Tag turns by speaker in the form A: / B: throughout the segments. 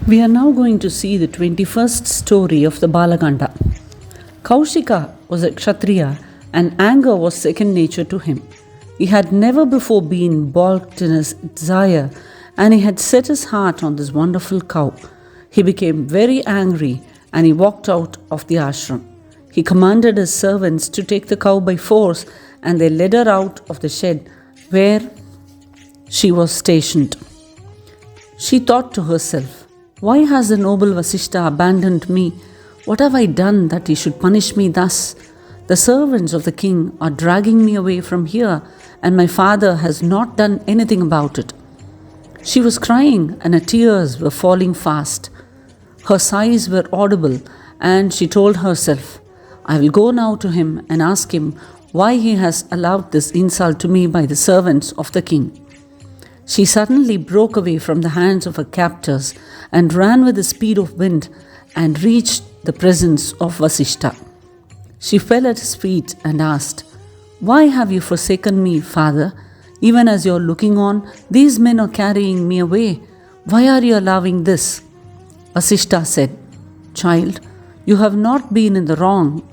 A: We are now going to see the 21st story of the Balakanda. Kaushika was a Kshatriya and anger was second nature to him. He had never before been balked in his desire and he had set his heart on this wonderful cow. He became very angry and he walked out of the ashram. He commanded his servants to take the cow by force and they led her out of the shed where she was stationed. She thought to herself, "Why has the noble Vasishta abandoned me? What have I done that he should punish me thus? The servants of the king are dragging me away from here, and my father has not done anything about it." She was crying, and her tears were falling fast. Her sighs were audible, and she told herself, "I will go now to him and ask him why he has allowed this insult to me by the servants of the king." She suddenly broke away from the hands of her captors and ran with the speed of wind and reached the presence of Vasishta. She fell at his feet and asked, "Why have you forsaken me, father? Even as you are looking on, these men are carrying me away. Why are you allowing this?" Vasishta said, "Child, you have not been in the wrong,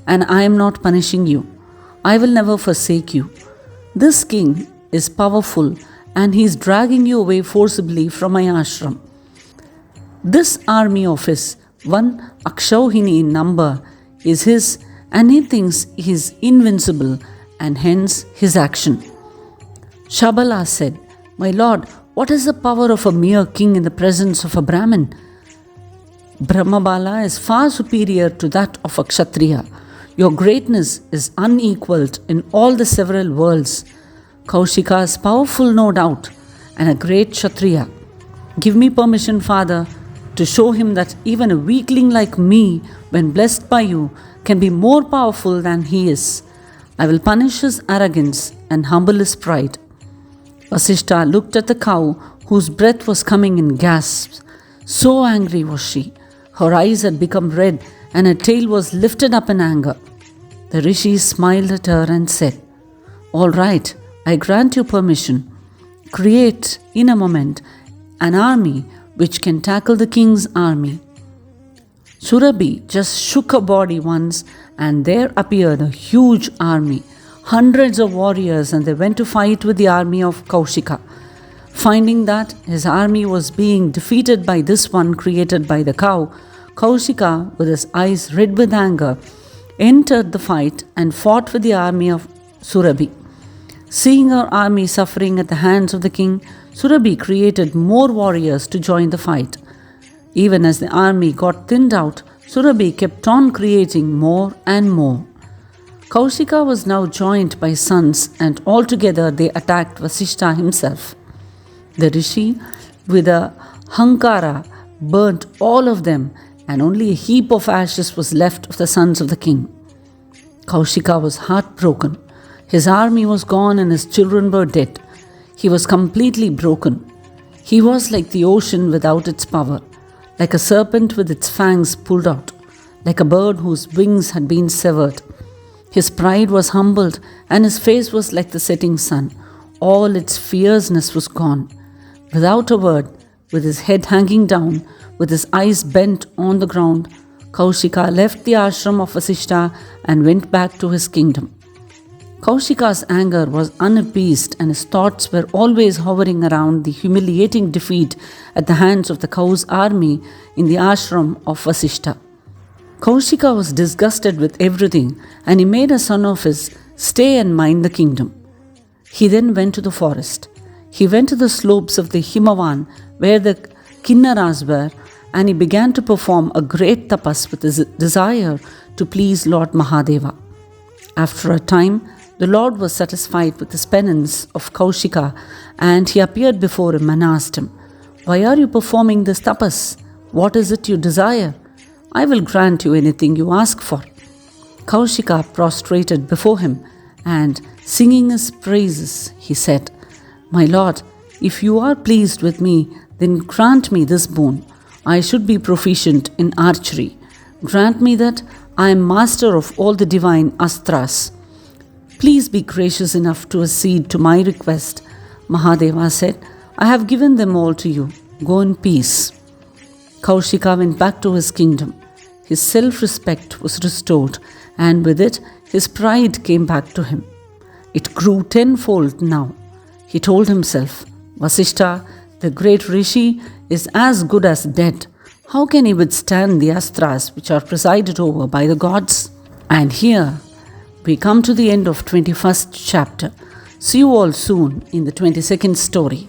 A: and I am not punishing you. I will never forsake you. This king is powerful and he is dragging you away forcibly from my ashram. This army of his, 1 in number, is his, and he thinks he is invincible, and hence his action." Shabala said, "My lord, what is the power of a mere king in the presence of a Brahmin? Brahmabala is far superior to that of a Kshatriya. Your greatness is unequaled in all the several worlds. Kaushika is powerful, no doubt, and a great Kshatriya. Give me permission, father, to show him that even a weakling like me, when blessed by you, can be more powerful than he is. I will punish his arrogance and humble his pride." Vasishta looked at the cow, whose breath was coming in gasps. So angry was she. Her eyes had become red, and her tail was lifted up in anger. The rishi smiled at her and said, "All right, I grant you permission. Create in a moment an army which can tackle the king's army." Surabhi just shook her body once and there appeared a huge army, hundreds of warriors, and they went to fight with the army of Kaushika. Finding that his army was being defeated by this one created by the cow, Kaushika, with his eyes red with anger, entered the fight and fought with the army of Surabhi. Seeing her army suffering at the hands of the king, Surabhi created more warriors to join the fight. Even as the army got thinned out, Surabhi kept on creating more and more. Kaushika was now joined by sons, and altogether they attacked Vasishta himself. The rishi, with a hankara, burnt all of them, and only a heap of ashes was left of the sons of the king. Kaushika was heartbroken. His army was gone and his children were dead. He was completely broken. He was like the ocean without its power, like a serpent with its fangs pulled out, like a bird whose wings had been severed. His pride was humbled and his face was like the setting sun. All its fierceness was gone. Without a word, with his head hanging down, with his eyes bent on the ground, Kaushika left the ashram of Vasishta and went back to his kingdom. Kaushika's anger was unappeased and his thoughts were always hovering around the humiliating defeat at the hands of the cow's army in the ashram of Vasishta. Kaushika was disgusted with everything and he made a son of his stay and mind the kingdom. He then went to the forest. He went to the slopes of the Himavan where the Kinnaras were, and he began to perform a great tapas with his desire to please Lord Mahadeva. After a time, the Lord was satisfied with his penance of Kaushika, and he appeared before him and asked him, "Why are you performing this tapas? What is it you desire? I will grant you anything you ask for." Kaushika prostrated before him, and singing his praises, he said, "My lord, if you are pleased with me, then grant me this boon. I should be proficient in archery. Grant me that I am master of all the divine astras. Please be gracious enough to accede to my request." Mahadeva said, "I have given them all to you. Go in peace." Kaushika went back to his kingdom. His self-respect was restored, and with it, his pride came back to him. It grew tenfold now. He told himself, Vasishta, the great rishi, is as good as dead. How can he withstand the astras which are presided over by the gods? And here we come to the end of 21st chapter. See you all soon in the 22nd story.